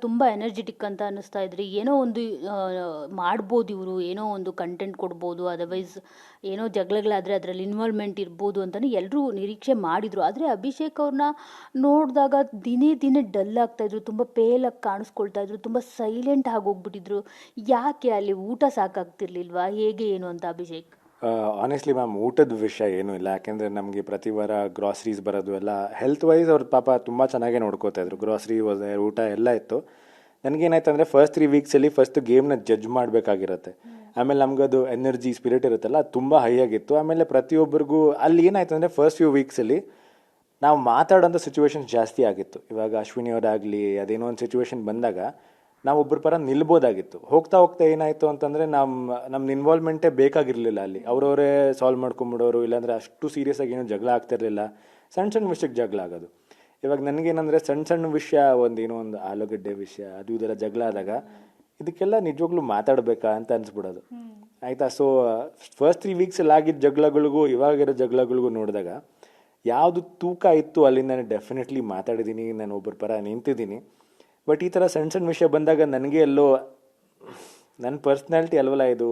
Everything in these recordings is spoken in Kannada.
ತುಂಬ ಎನರ್ಜೆಟಿಕ್ ಅಂತ ಅನ್ನಿಸ್ತಾ ಇದ್ರಿ. ಏನೋ ಒಂದು ಮಾಡ್ಬೋದು ಇವರು, ಏನೋ ಒಂದು ಕಂಟೆಂಟ್ ಕೊಡ್ಬೋದು, ಅದರ್ವೈಸ್ ಏನೋ ಜಗಳಗಳಾದರೆ ಅದರಲ್ಲಿ ಇನ್ವಾಲ್ವ್ಮೆಂಟ್ ಇರ್ಬೋದು ಅಂತಲೇ ಎಲ್ಲರೂ ನಿರೀಕ್ಷೆ ಮಾಡಿದರು. ಆದರೆ ಅಭಿಷೇಕ್ ಅವ್ರನ್ನ ನೋಡಿದಾಗ ದಿನೇ ದಿನೇ ಡಲ್ ಆಗ್ತಾಯಿದ್ರು, ತುಂಬ ಪೇಲಾಗಿ ಕಾಣಿಸ್ಕೊಳ್ತಾ ಇದ್ರು, ತುಂಬ ಸೈಲೆಂಟ್ ಆಗೋಗ್ಬಿಟ್ಟಿದ್ರು. ಯಾಕೆ ಅಲ್ಲಿ ಊಟ ಸಾಕಾಗ್ತಿರ್ಲಿಲ್ವಾ, ಹೇಗೆ ಏನು ಅಂತ ಅಭಿಷೇಕ್? ಆನೆಸ್ಟ್ಲಿ ಮ್ಯಾಮ್, ಊಟದ ವಿಷಯ ಏನೂ ಇಲ್ಲ. ಯಾಕೆಂದರೆ ನಮಗೆ ಪ್ರತಿ ವಾರ ಗ್ರಾಸರೀಸ್ ಬರೋದು ಎಲ್ಲ ಹೆಲ್ತ್ ವೈಸ್ ಅವ್ರ ಪಾಪ ತುಂಬ ಚೆನ್ನಾಗೇ ನೋಡ್ಕೋತಾ ಇದ್ರು. ಗ್ರಾಸರಿ ಊಟ ಎಲ್ಲ ಇತ್ತು. ನನಗೇನಾಯ್ತು ಅಂದರೆ ಫಸ್ಟ್ 3 ವೀಕ್ಸಲ್ಲಿ ಫಸ್ಟ್ ಗೇಮ್ನ ಜಡ್ಜ್ ಮಾಡಬೇಕಾಗಿರುತ್ತೆ. ಆಮೇಲೆ ನಮಗದು ಎನರ್ಜಿ ಸ್ಪಿರಿಟ್ ಇರುತ್ತಲ್ಲ, ಅದು ತುಂಬ ಹೈ ಆಗಿತ್ತು. ಆಮೇಲೆ ಪ್ರತಿಯೊಬ್ಬರಿಗೂ ಅಲ್ಲಿ ಏನಾಯ್ತು ಅಂದರೆ ಫಸ್ಟ್ ಫ್ಯೂ ವೀಕ್ಸಲ್ಲಿ ನಾವು ಮಾತಾಡೋಂಥ ಸಿಚುವೇಶನ್ಸ್ ಜಾಸ್ತಿ ಆಗಿತ್ತು. ಇವಾಗ ಅಶ್ವಿನಿ ಅವರಾಗಲಿ ಅದೇನೋ ಒಂದು ಸಿಚುವೇಶನ್ ಬಂದಾಗ ನಾವು ಒಬ್ಬರ ಪರ ನಿಲ್ಬೋದಾಗಿತ್ತು. ಹೋಗ್ತಾ ಹೋಗ್ತಾ ಏನಾಯಿತು ಅಂತಂದರೆ ನಮ್ದು ಇನ್ವಾಲ್ವ್ಮೆಂಟೇ ಬೇಕಾಗಿರಲಿಲ್ಲ. ಅಲ್ಲಿ ಅವರವರೇ ಸಾಲ್ವ್ ಮಾಡ್ಕೊಂಬಿಡೋರು, ಇಲ್ಲಾಂದರೆ ಅಷ್ಟು ಸೀರಿಯಸ್ ಆಗಿ ಏನೂ ಜಗಳ ಆಗ್ತಿರಲಿಲ್ಲ. ಸಣ್ಣ ಸಣ್ಣ ವಿಷಯಕ್ಕೆ ಜಗಳ ಆಗೋದು. ಇವಾಗ ನನಗೇನಂದರೆ ಸಣ್ಣ ಸಣ್ಣ ವಿಷಯ, ಏನೋ ಒಂದು ಆಲೂಗಡ್ಡೆ ವಿಷಯ, ಅದು ಇದರ ಜಗಳ ಆದಾಗ ಇದಕ್ಕೆಲ್ಲ ನಿಜವಾಗ್ಲೂ ಮಾತಾಡಬೇಕಾ ಅಂತ ಅನಿಸ್ಬಿಡೋದು. ಆಯಿತಾ? ಸೊ ಫಸ್ಟ್ 3 ವೀಕ್ಸಲ್ಲಿ ಆಗಿದ್ದ ಜಗಳಗಳಿಗೂ ಇವಾಗಿರೋ ಜಗಳಗಳಿಗೂ ನೋಡಿದಾಗ ಯಾವುದು ತೂಕ ಇತ್ತು ಅಲ್ಲಿಂದ ನಾನು ಡೆಫಿನೆಟ್ಲಿ ಮಾತಾಡಿದ್ದೀನಿ, ನಾನು ಒಬ್ಬರ ಪರ ನಿಂತಿದ್ದೀನಿ. ಬಟ್ ಈ ಥರ ಸಣ್ಣ ಸಣ್ಣ ವಿಷಯ ಬಂದಾಗ ನನಗೆ ಎಲ್ಲೋ ನನ್ನ ಪರ್ಸ್ನಾಲಿಟಿ ಅಲ್ವಲ್ಲ ಇದು.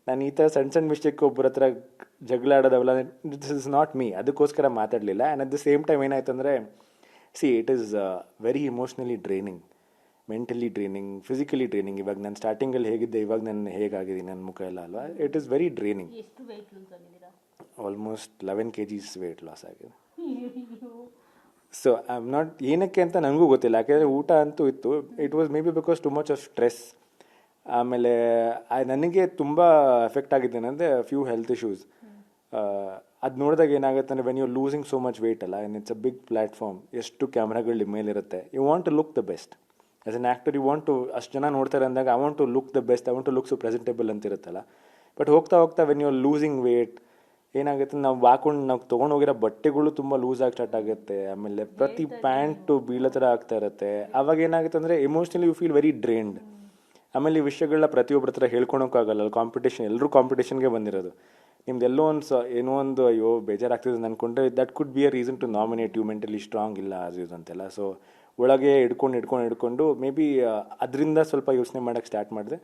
ನಾನು ಈ ಥರ ಸಣ್ಣ ಸಣ್ಣ ವಿಷಯಕ್ಕೆ ಒಬ್ಬರ ಹತ್ರ ಜಗಳ ಆಡೋದವಲ್ಲ, ದಿಸ್ ಇಸ್ ನಾಟ್ ಮೀ. ಅದಕ್ಕೋಸ್ಕರ ಮಾತಾಡಲಿಲ್ಲ. And at the same time ಏನಾಯ್ತು ಅಂದರೆ, it is very emotionally draining, mentally draining, physically draining. ಇವಾಗ ನಾನು ಸ್ಟಾರ್ಟಿಂಗಲ್ಲಿ ಹೇಗಿದ್ದೆ, ಇವಾಗ ನಾನು ಹೇಗಾಗಿದ್ದೀನಿ, ನನ್ನ ಮುಖ ಎಲ್ಲ ಅಲ್ವಾ, it is very draining. Almost 11 kgs weight loss ಆಗಿದೆ. ಸೊ ಐ ಆಮ್ ನಾಟ್, ಏನಕ್ಕೆ ಅಂತ ನನಗೂ ಗೊತ್ತಿಲ್ಲ. ಯಾಕೆಂದರೆ ಊಟ ಅಂತೂ ಇತ್ತು. It was maybe because too much of stress. ಆಮೇಲೆ ನನಗೆ ತುಂಬ ಎಫೆಕ್ಟ್ ಆಗಿದ್ದೇನೆಂದರೆ ಫ್ಯೂ ಹೆಲ್ತ್ ಇಶ್ಯೂಸ್. ಅದು ನೋಡಿದಾಗ ಏನಾಗುತ್ತೆ ಅಂದರೆ, when you losing so much weight ಅಲ್ಲ, and it's a big platform, ಎಷ್ಟು ಕ್ಯಾಮ್ರಾಗಳು ನಿಮ್ಮ ಮೇಲಿರುತ್ತೆ, you want to look the best as an actor. You want to, ಅಷ್ಟು ಜನ ನೋಡ್ತಾರೆ ಅಂದಾಗ I want to look the best, I want to look so presentable ಅಂತ ಇರುತ್ತಲ್ಲ. ಬಟ್ ಹೋಗ್ತಾ ಹೋಗ್ತಾ ವೆನ್ ಯು ಲೂಸಿಂಗ್ ವೇಟ್ ಏನಾಗುತ್ತೆ, ನಾವು ತೊಗೊಂಡೋಗಿರೋ ಬಟ್ಟೆಗಳು ತುಂಬ ಲೂಸಾಗಿ ಸ್ಟಾರ್ಟ್ ಆಗುತ್ತೆ. ಆಮೇಲೆ ಪ್ರತಿ ಪ್ಯಾಂಟು ಬೀಳೋ ಥರ ಆಗ್ತಾ ಇರುತ್ತೆ. ಆವಾಗ ಏನಾಗುತ್ತೆ ಅಂದರೆ emotionally you feel very drained. ಆಮೇಲೆ ಈ ವಿಷಯಗಳನ್ನ ಪ್ರತಿಯೊಬ್ಬರ ಹತ್ರ ಹೇಳ್ಕೊಳೋಕ್ಕಾಗಲ್ಲ. ಕಾಂಪಿಟೇಷನ್, ಎಲ್ಲರೂ ಕಾಂಪಿಟೇಷನ್ಗೆ ಬಂದಿರೋದು. ನಿಮ್ದು ಎಲ್ಲೋ ಏನೋ ಒಂದು ಅಯ್ಯೋ ಬೇಜಾರಾಗ್ತಿದೆ ಅಂದ್ಕೊಂಡ್ರೆ that could be a reason to nominate you, mentally strong ಇಲ್ಲ ಅದು ಇದು ಅಂತೆಲ್ಲ. ಸೊ ಒಳಗೆ ಹಿಡ್ಕೊಂಡು ಮೇ ಬಿ ಅದರಿಂದ ಸ್ವಲ್ಪ ಯೋಚನೆ ಮಾಡೋಕ್ಕೆ ಸ್ಟಾರ್ಟ್ ಮಾಡಿದೆ.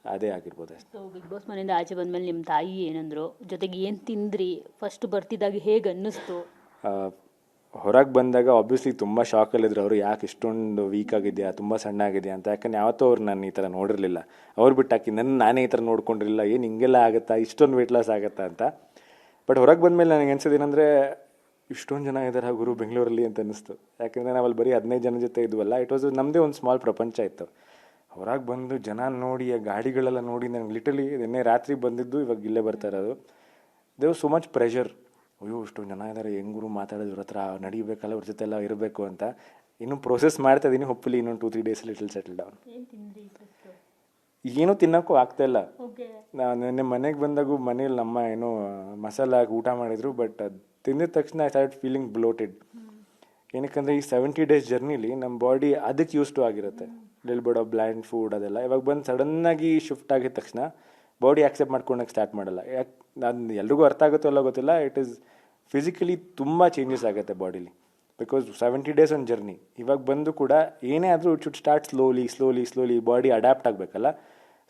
ಅದೇ ಆಗಿರ್ಬೋದು. ಸೊ ಬಿಗ್ ಬಾಸ್ ಮನೆಯಿಂದ ಆಚೆ ಬಂದಮೇಲೆ ನಿಮ್ಮ ತಾಯಿ ಏನಂದ್ರು, ಜೊತೆಗೆ ಏನು ತಿಂದ್ರಿ, ಫಸ್ಟ್ ಬರ್ತಿದ್ದಾಗ ಹೇಗೆ ಅನ್ನಿಸ್ತು? ಹೊರಗೆ ಬಂದಾಗ ಆಬ್ವಿಯಸ್ಲಿ ತುಂಬ ಶಾಕಲ್ಲಿದ್ರು ಅವರು. ಯಾಕೆ ಇಷ್ಟೊಂದು ವೀಕ್ ಆಗಿದೆಯಾ, ತುಂಬ ಸಣ್ಣ ಆಗಿದೆಯಾ ಅಂತ. ಯಾಕಂದ್ರೆ ಯಾವತ್ತೂ ಅವ್ರು ನಾನು ಈ ಥರ ನೋಡಿರಲಿಲ್ಲ. ಅವ್ರು ಬಿಟ್ಟಾಕಿ ನಾನೇ ಈ ಥರ ನೋಡ್ಕೊಂಡಿರಲಿಲ್ಲ. ಏನು ಹಿಂಗೆಲ್ಲ ಆಗುತ್ತಾ, ಇಷ್ಟೊಂದು ವೆಯ್ಟ್ ಲಾಸ್ ಆಗುತ್ತಾ ಅಂತ. ಬಟ್ ಹೊರಗೆ ಬಂದಮೇಲೆ ನನಗೆ ಅನ್ಸೋದು ಏನಂದರೆ, ಇಷ್ಟೊಂದು ಜನ ಇದ್ದಾರೆ ಗುರು ಬೆಂಗಳೂರಲ್ಲಿ ಅಂತ ಅನ್ನಿಸ್ತು. ಯಾಕೆಂದರೆ ನಾವಲ್ಲಿ ಬರೀ 15 ಜನ ಜೊತೆ ಇದ್ವಲ್ಲ. ಇಟ್ ವಾಸ್ ನಮ್ಮದೇ ಒಂದು ಸ್ಮಾಲ್ ಪ್ರಪಂಚ ಇತ್ತು. ಹೊರಗೆ ಬಂದು ಜನ ನೋಡಿ, ಆ ಗಾಡಿಗಳೆಲ್ಲ ನೋಡಿ, ನನಗೆ ಲಿಟಲಿ ನಿನ್ನೆ ರಾತ್ರಿ ಬಂದಿದ್ದು ಇವಾಗ ಇಲ್ಲೇ ಬರ್ತಾ ಇರೋದು. ದೇವ್ ಸೋ ಮಚ್ ಪ್ರೆಷರ್. ಅಯ್ಯೋ ಇಷ್ಟು ಜನ ಇದ್ದಾರೆ, ಹೆಂಗರು ಮಾತಾಡೋದ್ರ ಹತ್ರ ನಡಿಬೇಕಲ್ಲ, ಅವ್ರ ಜೊತೆ ಎಲ್ಲ ಇರಬೇಕು ಅಂತ. ಇನ್ನೂ ಪ್ರೋಸೆಸ್ ಮಾಡ್ತಾ ಇದ್ದೀನಿ. ಹೋಪ್ಫುಲಿ ಇನ್ನೊಂದು 2-3 ಡೇಸ್ ಲಿಟಲ್ ಸೆಟಲ್ ಡೌನ್. ಏನೂ ತಿನ್ನೋಕ್ಕೂ ಆಗ್ತಾಯಿಲ್ಲ. ನಾನು ನಿನ್ನೆ ಮನೆಗೆ ಬಂದಾಗೂ ಮನೇಲಿ ನಮ್ಮ ಏನೋ ಮಸಾಲ ಹಾಕಿ ಊಟ ಮಾಡಿದರು. ಬಟ್ ಅದು ತಿಂದಿದ ತಕ್ಷಣ ಐ ಸ್ಟಾರ್ಟ್ ಫೀಲಿಂಗ್ ಬ್ಲೋಟೆಡ್. ಏನಕ್ಕಂದರೆ ಈ 70 days ಜರ್ನಿಲಿ ನಮ್ಮ ಬಾಡಿ ಅದಕ್ಕೆ ಯೂಸ್ ಟು ಆಗಿರುತ್ತೆ. ಲಿಲ್ ಬಿಡ್ ಆಫ್ ಬ್ಲ್ಯಾಂಡ್ ಫುಡ್ ಅದೆಲ್ಲ. ಇವಾಗ ಬಂದು ಸಡನ್ನಾಗಿ ಶಿಫ್ಟ್ ಆಗಿದ ತಕ್ಷಣ ಬಾಡಿ ಆಕ್ಸೆಪ್ಟ್ ಮಾಡ್ಕೊಳಕ್ಕೆ ಸ್ಟಾರ್ಟ್ ಮಾಡಲ್ಲ. ಯಾಕೆ ನಾನು ಎಲ್ರಿಗೂ ಅರ್ಥ ಆಗುತ್ತೋ ಅಲ್ಲ ಗೊತ್ತಿಲ್ಲ. ಇಟ್ ಈಸ್ ಫಿಸಿಕಲಿ ತುಂಬ ಚೇಂಜಸ್ ಆಗುತ್ತೆ ಬಾಡಿಲಿ. ಬಿಕಾಸ್ 70 days ಒಂದು ಜರ್ನಿ. ಇವಾಗ ಬಂದು ಕೂಡ ಏನೇ ಆದರೂ it should start slowly body adapt ಆಗಬೇಕಲ್ಲ.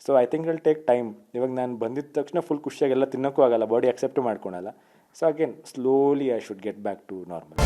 So I think will take time. ಇವಾಗ ನಾನು ಬಂದಿದ್ದ ತಕ್ಷಣ ಫುಲ್ ಖುಷಿಯಾಗಿ ಎಲ್ಲ ತಿನ್ನೋಕ್ಕೂ ಆಗಲ್ಲ, ಬಾಡಿ ಅಕ್ಸೆಪ್ಟ್ ಮಾಡ್ಕೊಳಲ್ಲ. So again slowly I should get back to normal.